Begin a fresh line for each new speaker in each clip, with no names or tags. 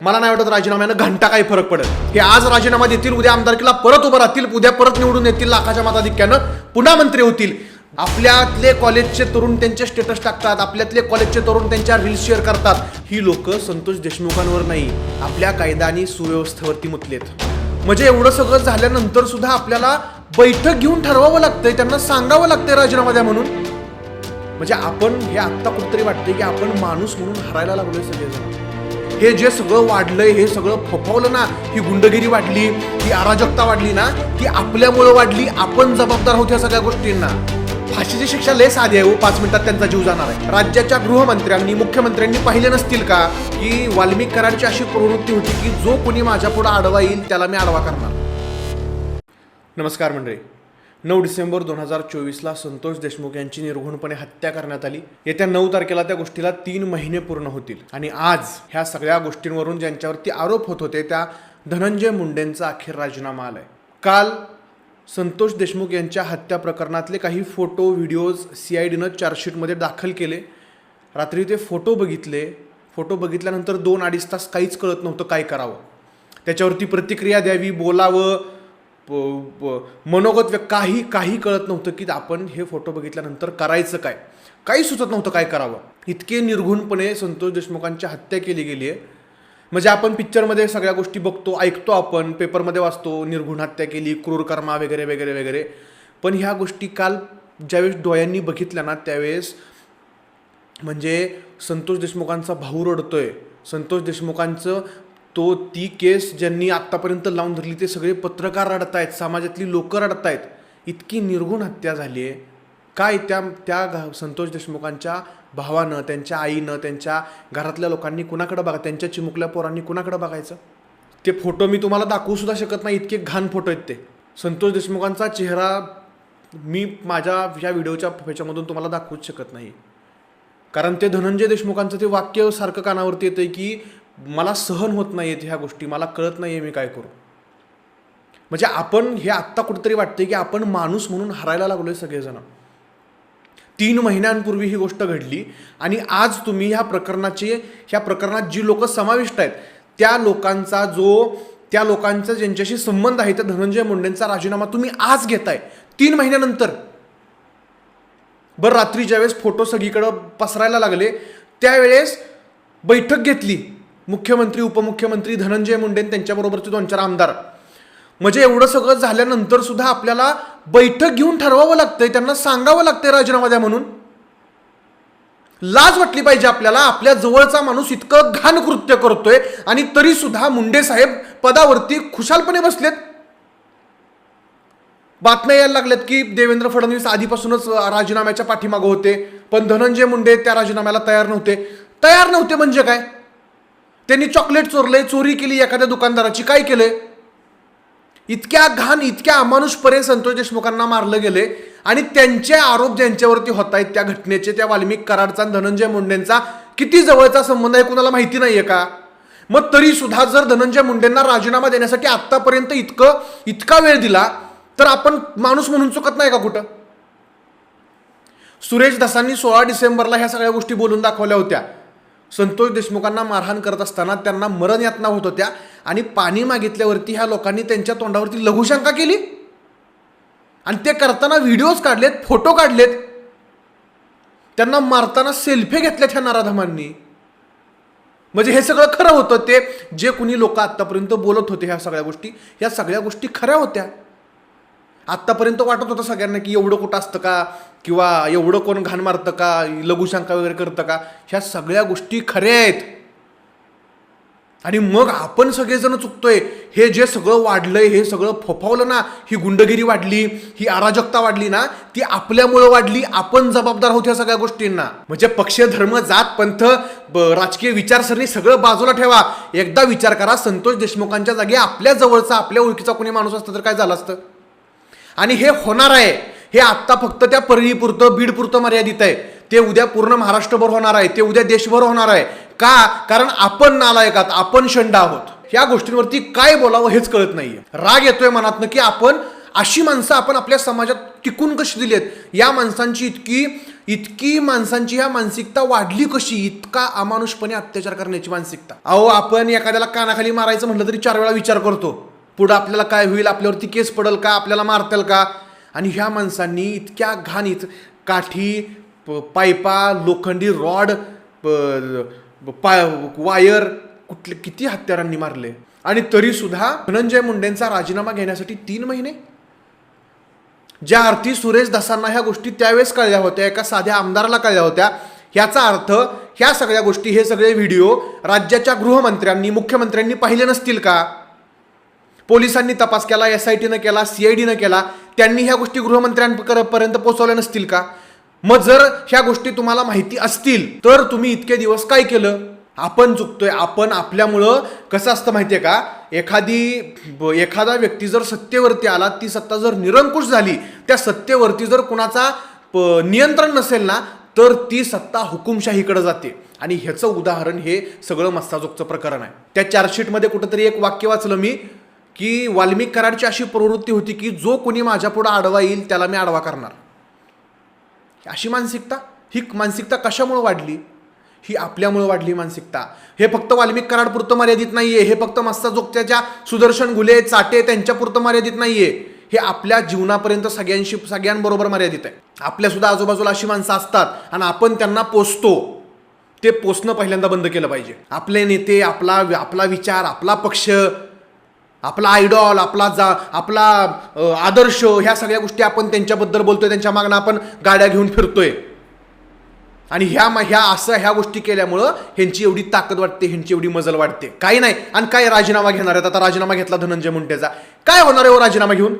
मला नाही वाटत राजीनाम्यानं घंटा काही फरक पडेल. हे आज राजीनामा देतील, उद्या आमदारकीला परत उभं राहतील, उद्या परत निवडून येतील, लाखाच्या मताधिक्यानं पुन्हा मंत्री होतील. आपल्यातले कॉलेजचे तरुण त्यांचे स्टेटस टाकतात, आपल्यातले कॉलेजचे तरुण त्यांच्या रील्स शेअर करतात. ही लोक संतोष देशमुखांवर नाही, आपल्या कायदा आणि सुव्यवस्थेवरती मुतलेत. म्हणजे एवढं सगळं झाल्यानंतर सुद्धा आपल्याला बैठक घेऊन ठरवावं लागतंय, त्यांना सांगावं लागतंय राजीनामा द्या म्हणून. म्हणजे आपण हे आत्ता कुठेतरी वाटतंय की आपण माणूस म्हणून हरायला लागलोय सगळेजण. हे जे सगळं वाढलंय, हे सगळं फोफावलं ना, ही गुंडगिरी वाढली, ही अराजकता वाढली ना, ती आपल्यामुळे वाढली. आपण जबाबदार आहोत या सगळ्या गोष्टींना. फाशीची शिक्षा लय साधी आहे, 5 मिनिटात त्यांचा जीव जाणार आहे. राज्याच्या गृहमंत्र्यांनी, मुख्यमंत्र्यांनी पाहिले नसतील का की वाल्मिक कराडची अशी प्रवृत्ती होती की जो कोणी माझ्या पुढे आडवा येईल त्याला मी आडवा करणार. नमस्कार मंडळी. 9 डिसेंबर 2024ला संतोष देशमुख यांची निर्घृणपणे हत्या करण्यात आली. येत्या 9 तारखेला त्या गोष्टीला 3 महिने पूर्ण होतील. आणि आज ह्या सगळ्या गोष्टींवरून ज्यांच्यावरती आरोप होत होते त्या धनंजय मुंडेंचा अखेर राजीनामा आलाय. काल संतोष देशमुख यांच्या हत्या प्रकरणातले काही फोटो व्हिडिओज CIDनं चार्जशीटमध्ये दाखल केले. रात्री ते फोटो बघितले. फोटो बघितल्यानंतर 2-2.5 तास काहीच कळत नव्हतं काय करावं, त्याच्यावरती प्रतिक्रिया द्यावी, बोलावं, मनोगत काही कळत नव्हतं की आपण हे फोटो बघितल्यानंतर करायचं काय. काही सुचत नव्हतं काय करावं. इतके निर्घृणपणे संतोष देशमुखांची हत्या केली गेली आहे. म्हणजे आपण पिक्चरमध्ये सगळ्या गोष्टी बघतो, ऐकतो, आपण पेपरमध्ये वाचतो, निर्घृण हत्या केली, क्रूर कर्मा वगैरे वगैरे वगैरे. पण ह्या गोष्टी काल ज्यावेळेस डोळ्यांनी बघितल्या ना, त्यावेळेस म्हणजे संतोष देशमुखांचा भाऊ रडतोय. संतोष देशमुखांचं ती केस ज्यांनी आत्तापर्यंत लावून धरली ते सगळे पत्रकार रडतायत, समाजातली लोक रडतायत. इतकी निर्घृण हत्या झाली आहे. काय त्या संतोष देशमुखांच्या भावानं, त्यांच्या आईनं, त्यांच्या घरातल्या लोकांनी कुणाकडे बघा, त्यांच्या चिमुकल्या पोरांनी कुणाकडे बघायचं. ते फोटो मी तुम्हाला दाखवू सुद्धा शकत नाही, इतके घाण फोटो आहेत ते. संतोष देशमुखांचा चेहरा मी माझ्या या व्हिडिओच्या ह्याच्यामधून तुम्हाला दाखवूच शकत नाही. कारण ते धनंजय देशमुखांचं ते वाक्य सारखं कानावरती येतंय की मला सहन होत नाही आहेत ह्या गोष्टी, मला कळत नाही आहे मी काय करू. म्हणजे आपण हे आत्ता कुठेतरी वाटतंय की आपण माणूस म्हणून हरायला लागलोय सगळेजण. 3 महिन्यांपूर्वी ही गोष्ट घडली आणि आज तुम्ही ह्या प्रकरणात जी लोक समाविष्ट आहेत त्या लोकांचा ज्यांच्याशी संबंध आहे त्या धनंजय मुंडेंचा राजीनामा तुम्ही आज घेताय 3 महिन्यानंतर. बरं, रात्री ज्यावेळेस फोटो सगळीकडं पसरायला लागले त्यावेळेस बैठक घेतली मुख्यमंत्री, उपमुख्यमंत्री, धनंजय मुंडे त्यांच्याबरोबरचे 2-4 आमदार. म्हणजे एवढं सगळं झाल्यानंतर सुद्धा आपल्याला बैठक घेऊन ठरवावं लागतंय, त्यांना सांगावं लागतंय राजीनामा द्या म्हणून. लाज वाटली पाहिजे आपल्याला. आपल्या जवळचा माणूस इतकं घाण कृत्य करतोय आणि तरी सुद्धा मुंडे साहेब पदावरती खुशालपणे बसलेत. बातम्या यायला लागल्यात की देवेंद्र फडणवीस आधीपासूनच राजीनाम्याच्या पाठीमागं होते, पण धनंजय मुंडे त्या राजीनाम्याला तयार नव्हते. म्हणजे काय? त्यांनी चॉकलेट चोरले, चोरी केली एखाद्या दुकानदाराची, काय केलंय? इतक्या घाण, इतक्या अमानुषपणे संतोष देशमुखांना मारलं गेले आणि त्यांचे आरोप ज्यांच्यावरती होत आहेत त्या घटनेचे, त्या वाल्मिक कराडचा धनंजय मुंडेंचा किती जवळचा संबंध आहे कुणाला माहिती नाहीये का? मग तरी सुद्धा जर धनंजय मुंडेंना राजीनामा देण्यासाठी आतापर्यंत इतका वेळ दिला तर आपण माणूस म्हणून चुकत नाही का कुठं? सुरेश धसांनी 16 डिसेंबरला ह्या सगळ्या गोष्टी बोलून दाखवल्या होत्या. संतोष देशमुखांना मारहाण करत असताना त्यांना मरण यातना होत होत्या आणि पाणी मागितल्यावरती ह्या लोकांनी त्यांच्या तोंडावरती लघुशंका केली आणि ते करताना व्हिडिओज काढलेत, फोटो काढलेत, त्यांना मारताना सेल्फी घेतल्यात ह्या नराधमांनी. म्हणजे हे सगळं खरं होतं. ते जे कुणी लोक आत्तापर्यंत बोलत होते ह्या सगळ्या गोष्टी खऱ्या होत्या. आत्तापर्यंत वाटत होतं सगळ्यांना की एवढं कुठं असतं का, किंवा एवढं कोण घाण मारतं का, लघुशंका वगैरे करतं का. ह्या सगळ्या गोष्टी खऱ्या आहेत. आणि मग आपण सगळेजण चुकतोय. हे जे सगळं वाढलंय, हे सगळं फोफावलं ना, ही गुंडगिरी वाढली, ही अराजकता वाढली ना, ती आपल्यामुळे वाढली. आपण जबाबदार आहोत या सगळ्या गोष्टींना. म्हणजे पक्ष, धर्म, जात, पंथ, राजकीय विचारसरणी सगळं बाजूला ठेवा. एकदा विचार करा, संतोष देशमुखांच्या जागी आपल्या जवळचा, आपल्या ओळखीचा कोणी माणूस असतं तर काय झालं असतं? आणि हे होणार आहे. हे आत्ता फक्त त्या परळीपुरतं, बीडपुरतं मर्यादित आहे. ते उद्या पूर्ण महाराष्ट्रभर होणार आहे, ते उद्या देशभर होणार आहे. का? कारण आपण नालायक आहात, आपण शंड आहोत. ह्या गोष्टींवरती काय बोलावं हेच कळत नाहीये. राग येतोय मनातनं की आपण अशी माणसं आपण आपल्या समाजात टिकून कशी दिली आहेत. या माणसांची इतकी माणसांची ह्या मानसिकता वाढली कशी? इतका अमानुषपणे अत्याचार करण्याची मानसिकता. अहो, आपण एखाद्याला कानाखाली मारायचं म्हटलं तरी 4 वेळा विचार करतो. पुढं आपल्याला काय होईल, आपल्यावरती केस पडेल का, आपल्याला मारतील का. आणि ह्या माणसांनी इतक्या घाणीत काठी, पायपा, लोखंडी रॉड, वायर, कुठले किती हत्यारांनी मारले. आणि तरी सुद्धा धनंजय मुंडेंचा राजीनामा घेण्यासाठी 3 महिने. ज्या अर्थी सुरेश धसांना ह्या गोष्टी त्यावेळेस कळल्या होत्या, एका साध्या आमदाराला कळल्या होत्या, ह्याचा अर्थ ह्या सगळ्या गोष्टी, हे सगळे व्हिडिओ राज्याच्या गृहमंत्र्यांनी, मुख्यमंत्र्यांनी पाहिले नसतील का? पोलिसांनी तपास केला, SITनं केला, CIDनं केला, त्यांनी ह्या गोष्टी गृहमंत्र्यांपर्यंत पोहोचवल्या नसतील का? मग जर ह्या गोष्टी तुम्हाला माहिती असतील तर तुम्ही इतके दिवस काय केलं? आपण चुकतोय. आपण आपल्यामुळं कसं असतं माहितीये का, एखादा व्यक्ती जर सत्तेवरती आला, ती सत्ता जर निरंकुश झाली, त्या सत्तेवरती जर कुणाचा नियंत्रण नसेल ना, तर ती सत्ता हुकुमशाहीकडे जाते. आणि ह्याचं उदाहरण हे सगळं मस्साजोगचं प्रकरण आहे. त्या चार्जशीटमध्ये कुठंतरी एक वाक्य वाचलं मी, की वाल्मिक कराडची अशी प्रवृत्ती होती की जो कोणी माझ्या पुढे आडवा येईल त्याला मी आडवा करणार. अशी मानसिकता, ही मानसिकता कशामुळे वाढली? ही आपल्यामुळे वाढली मानसिकता. हे फक्त वाल्मिक कराडपुरतं मर्यादित नाहीये, हे फक्त मस्साजोगच्या सुदर्शन घुले, चाटे त्यांच्यापुरतं मर्यादित नाहीये. हे आपल्या जीवनापर्यंत सगळ्यांबरोबर मर्यादित आहे. आपल्या सुद्धा आजूबाजूला अशी माणसं असतात आणि आपण त्यांना पोसतो. ते पोसणं पहिल्यांदा बंद केलं पाहिजे. आपले नेते, आपला विचार, आपला पक्ष, आपला आयडॉल, आपला आदर्श, ह्या सगळ्या गोष्टी आपण त्यांच्याबद्दल बोलतोय, त्यांच्या मागणं आपण गाड्या घेऊन फिरतोय. आणि ह्या गोष्टी केल्यामुळं ह्यांची एवढी ताकद वाटते, ह्यांची एवढी मजल वाटते. काही नाही. आणि काय राजीनामा घेणार आहेत? आता राजीनामा घेतला धनंजय मुंडेचा, काय होणार आहे राजीनामा घेऊन?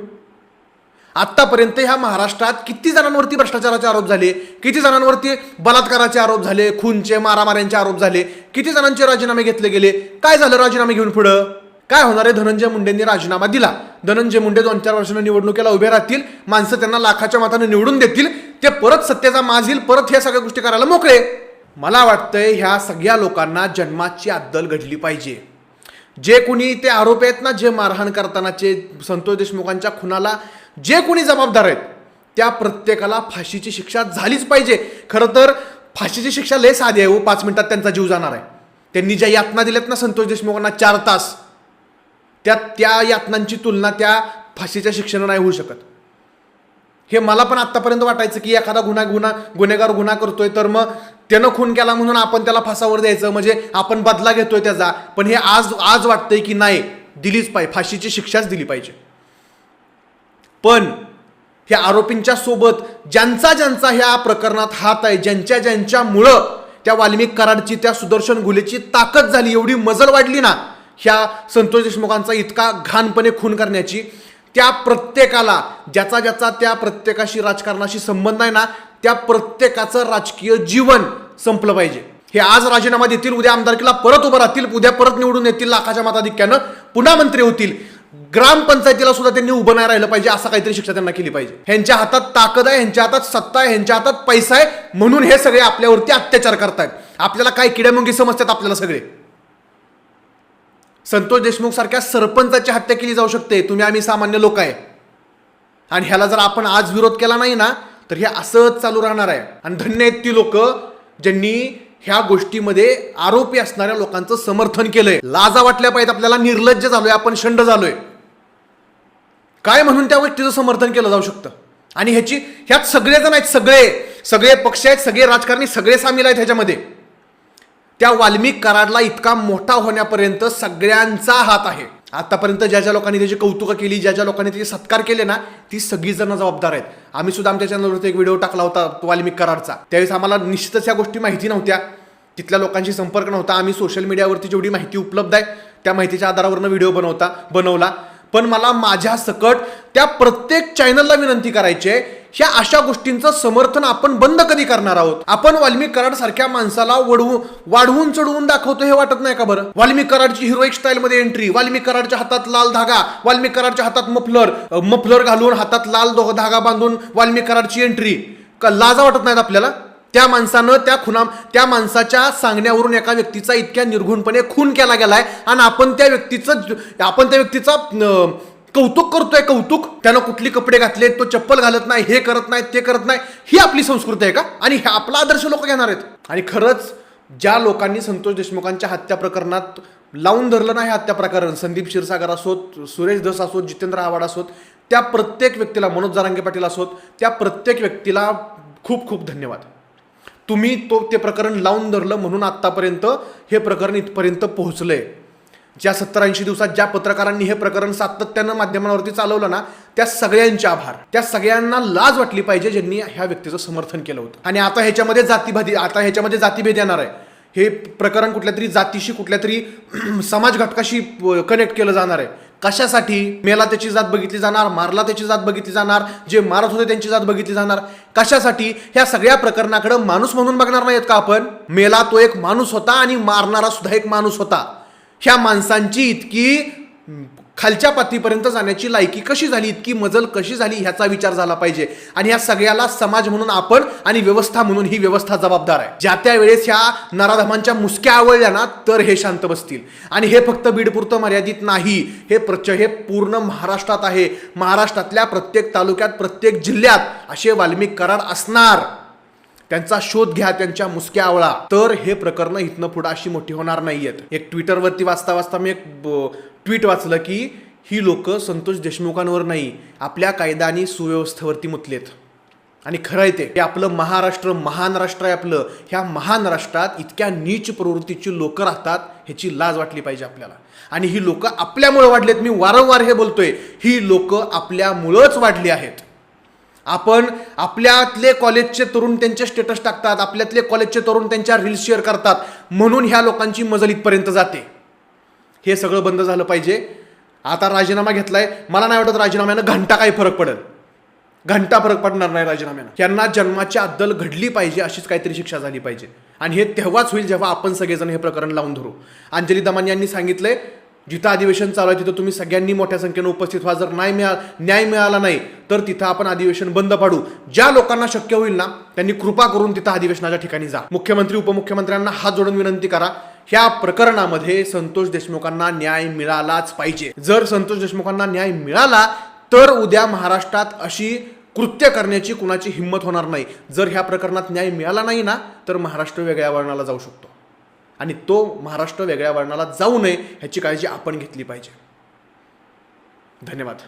आतापर्यंत ह्या महाराष्ट्रात किती जणांवरती भ्रष्टाचाराचे आरोप झाले, किती जणांवरती बलात्काराचे आरोप झाले, खूनचे, मारामाऱ्यांचे आरोप झाले, किती जणांचे राजीनामे घेतले गेले. काय झालं राजीनामे घेऊन पुढं? काय होणार आहे? धनंजय मुंडेंनी राजीनामा दिला. धनंजय मुंडे 2-4 वर्षांनी निवडणुकीला उभे राहतील, माणसं त्यांना लाखाच्या मताने निवडून देतील, ते परत सत्तेचा माज येईल, परत ह्या सगळ्या गोष्टी करायला मोकळे. मला वाटतंय ह्या सगळ्या लोकांना जन्माची अद्दल घडली पाहिजे. जे कोणी ते आरोप आहेत ना, जे मारहाण करतानाचे, संतोष देशमुखांच्या खुनाला जे कोणी जबाबदार आहेत, त्या प्रत्येकाला फाशीची शिक्षा झालीच पाहिजे. खरं तर फाशीची शिक्षा लय साधी आहे हो, 5 मिनिटात त्यांचा जीव जाणार आहे. त्यांनी ज्या यातना दिल्यात ना संतोष देशमुखांना 4 तास, त्या यातनांची तुलना त्या फाशीच्या शिक्षेनं नाही होऊ शकत. हे मला पण आतापर्यंत वाटायचं की एखादा गुन्हेगार गुन्हा करतोय तर मग त्यानं खून केला म्हणून आपण त्याला फासावर द्यायचं, म्हणजे आपण बदला घेतोय त्याचा. पण हे आज वाटतंय की नाही, दिलीच पाहिजे, फाशीची शिक्षाच दिली पाहिजे. पण ह्या आरोपींच्या सोबत ज्यांचा ह्या प्रकरणात हात आहे, ज्यांच्यामुळं त्या वाल्मिक कराडची, त्या सुदर्शन घुलेची ताकद झाली, एवढी मजल वाढली ना ह्या संतोष देशमुखांचा इतका घाणपणे खून करण्याची, त्या प्रत्येकाला, ज्याचा त्या प्रत्येकाशी राजकारणाशी संबंध आहे ना, त्या प्रत्येकाचं राजकीय जीवन संपलं पाहिजे. हे आज राजीनामा देतील, उद्या आमदारकीला परत उभं राहतील, उद्या परत निवडून येतील, लाखाच्या मताधिक्यानं पुन्हा मंत्री होतील, ग्रामपंचायतीला सुद्धा त्यांनी उभं नाही राहिलं पाहिजे, असं काहीतरी शिक्षा त्यांना केली पाहिजे. ह्यांच्या हातात ताकद आहे, ह्यांच्या हातात सत्ता आहे, ह्यांच्या हातात पैसा आहे, म्हणून हे सगळे आपल्यावरती अत्याचार करतायत. आपल्याला काय किड्यामुंगी समजतात आपल्याला सगळे. संतोष देशमुख सारख्या सरपंचाची हत्या केली जाऊ शकते, आम्ही सामान्य लोक आहे. आणि ह्याला जर आपण आज विरोध केला नाही ना, तर हे असंच चालू राहणार आहे. आणि धन्य आहेत ती लोक ज्यांनी ह्या गोष्टीमध्ये आरोपी असणाऱ्या लोकांचं समर्थन केलंय. लाजा वाटल्या पाहिजेत आपल्याला, निर्लज्ज झालोय आपण, शंड झालोय काय म्हणून त्या गोष्टीचं समर्थन केलं जाऊ शकतं. आणि ह्यात सगळेजण आहेत, सगळे पक्ष आहेत, सगळे राजकारणी, सगळे सामील आहेत ह्याच्यामध्ये. त्या वाल्मिक कराडला इतका मोठा होण्यापर्यंत सगळ्यांचा हात आहे. आतापर्यंत ज्या लोकांनी त्याची कौतुकं केली, ज्या लोकांनी त्याचे सत्कार केले ना, ती सगळी जण जबाबदार आहेत. आम्ही सुद्धा आमच्या चॅनलवरती एक व्हिडिओ टाकला होता वाल्मिक कराडचा. त्यावेळेस आम्हाला निश्चितच या गोष्टी माहिती नव्हत्या, तिथल्या लोकांशी संपर्क नव्हता. आम्ही सोशल मीडियावरती जेवढी माहिती उपलब्ध आहे त्या माहितीच्या आधारावरनं व्हिडिओ बनवला. पण मला माझ्या सकट त्या प्रत्येक चॅनलला विनंती करायची आहे, ह्या अशा गोष्टींचं समर्थन आपण बंद कधी करणार आहोत? आपण वाल्मिक कराड सारख्या माणसाला वाढवून चढवून दाखवतो, हे वाटत नाही का बरं? वाल्मिक कराडची हिरोईक स्टाईल मध्ये एंट्री, वाल्मिक कराडच्या हातात लाल धागा, वाल्मिक कराडच्या हातात मफलर घालून, हातात लाल धागा बांधून वाल्मिक कराडची एंट्री. लाजा वाटत नाहीत आपल्याला? त्या माणसानं त्या माणसाच्या सांगण्यावरून एका व्यक्तीचा इतक्या निर्घुणपणे खून केला गेलाय, आणि आपण त्या व्यक्तीचा कौतुक करतोय, कौतुक. त्यानं कुठली कपडे घातले, तो चप्पल घालत नाही, हे करत नाही, ते करत नाही. ही आपली संस्कृती आहे का? आणि हा आपला आदर्श लोक घेणार आहेत? आणि खरंच ज्या लोकांनी संतोष देशमुखांच्या हत्या प्रकरणात लावून धरलं नाही, हत्या प्रकरण, संदीप क्षीरसागर असोत, सुरेश धस असोत, जितेंद्र आव्हाड असोत, त्या प्रत्येक व्यक्तीला, मनोज जरांगे पाटील असोत, त्या प्रत्येक व्यक्तीला खूप खूप धन्यवाद. तुम्ही ते प्रकरण लावून धरलं म्हणून आत्तापर्यंत हे प्रकरण इथपर्यंत पोहोचलंय. ज्या 70-80 दिवसात ज्या पत्रकारांनी हे प्रकरण सातत्यानं माध्यमांवरती चालवलं ना, त्या सगळ्यांचे आभार. त्या सगळ्यांना लाज वाटली पाहिजे ज्यांनी ह्या व्यक्तीचं समर्थन केलं होतं. आणि आता ह्याच्यामध्ये जातीभेद येणार आहे. हे प्रकरण कुठल्या तरी जातीशी, कुठल्या तरी समाज घटकाशी कनेक्ट केलं जाणार आहे. कशासाठी? मेला त्याची जात बघितली जाणार, मारला त्याची जात बघितली जाणार, जे मारत होते त्यांची जात बघितली जाणार. कशासाठी? ह्या सगळ्या प्रकरणाकडे माणूस म्हणून बघणार नाहीत का आपण? मेला तो एक माणूस होता आणि मारणारा सुद्धा एक माणूस होता. ह्या माणसांची इतकी खालच्या पातळीपर्यंत जाण्याची लायकी कशी झाली, इतकी मजल कशी झाली, ह्याचा विचार झाला पाहिजे. आणि ह्या सगळ्याला समाज म्हणून आपण आणि व्यवस्था म्हणून ही व्यवस्था जबाबदार आहे. ज्या त्या वेळेस ह्या नराधमांच्या मुसक्या आवळल्या ना, तर हे शांत बसतील. आणि हे फक्त बीडपुरतं मर्यादित नाही, हे पूर्ण महाराष्ट्रात आहे. महाराष्ट्रातल्या प्रत्येक तालुक्यात, प्रत्येक जिल्ह्यात असे वाल्मिक कराड असणार. त्यांचा शोध घ्या, त्यांच्या मुसक्या आवळा, तर हे प्रकरण इथनं पुढे अशी मोठी होणार नाहीयेत. एक ट्विटरवरती वाचता मी एक ट्विट वाचलं की ही लोक संतोष देशमुखांवर नाही, आपल्या कायदा आणि सुव्यवस्थेवरती मुतलेत. आणि खरं आहे ते आपलं महाराष्ट्र महान राष्ट्र आहे आपलं. ह्या महान राष्ट्रात इतक्या नीच प्रवृत्तीची लोक राहतात, ह्याची लाज वाटली पाहिजे आपल्याला. आणि ही लोक आपल्यामुळे वाढलेत. मी वारंवार हे बोलतोय, ही लोक आपल्यामुळंच वाढली आहेत. आपण आपल्यातले कॉलेजचे तरुण त्यांचे स्टेटस टाकतात, आपल्यातले कॉलेजचे तरुण त्यांच्या रील्स शेअर करतात, म्हणून ह्या लोकांची मजल इथपर्यंत जाते. हे सगळं बंद झालं पाहिजे. आता राजीनामा घेतलाय, मला नाही वाटत राजीनाम्यानं घंटा काही फरक पडेल. घंटा फरक पडणार नाही राजीनाम्यानं. त्यांना जन्माची अद्दल घडली पाहिजे, अशीच काहीतरी शिक्षा झाली पाहिजे. आणि हे तेव्हाच होईल जेव्हा आपण सगळेजण हे प्रकरण लावून धरू. अंजली दमान यांनी सांगितलंय, जिथं अधिवेशन चालू आहे तिथं तुम्ही सगळ्यांनी मोठ्या संख्येनं उपस्थित व्हा. जर न्याय मिळाला नाही तर तिथं आपण अधिवेशन बंद पाडू. ज्या लोकांना शक्य होईल ना, त्यांनी कृपा करून तिथं अधिवेशनाच्या ठिकाणी जा. मुख्यमंत्री उपमुख्यमंत्र्यांना हात जोडून विनंती करा, ह्या प्रकरणामध्ये संतोष देशमुखांना न्याय मिळालाच पाहिजे. जर संतोष देशमुखांना न्याय मिळाला तर उद्या महाराष्ट्रात अशी कृत्य करण्याची कुणाची हिंमत होणार नाही. जर ह्या प्रकरणात न्याय मिळाला नाही ना, तर महाराष्ट्र वेगळ्या वळणाला जाऊ शकतो. आणि तो महाराष्ट्र वेगळ्या वळणाला जाऊ नये ह्याची काळजी आपण घेतली पाहिजे. धन्यवाद.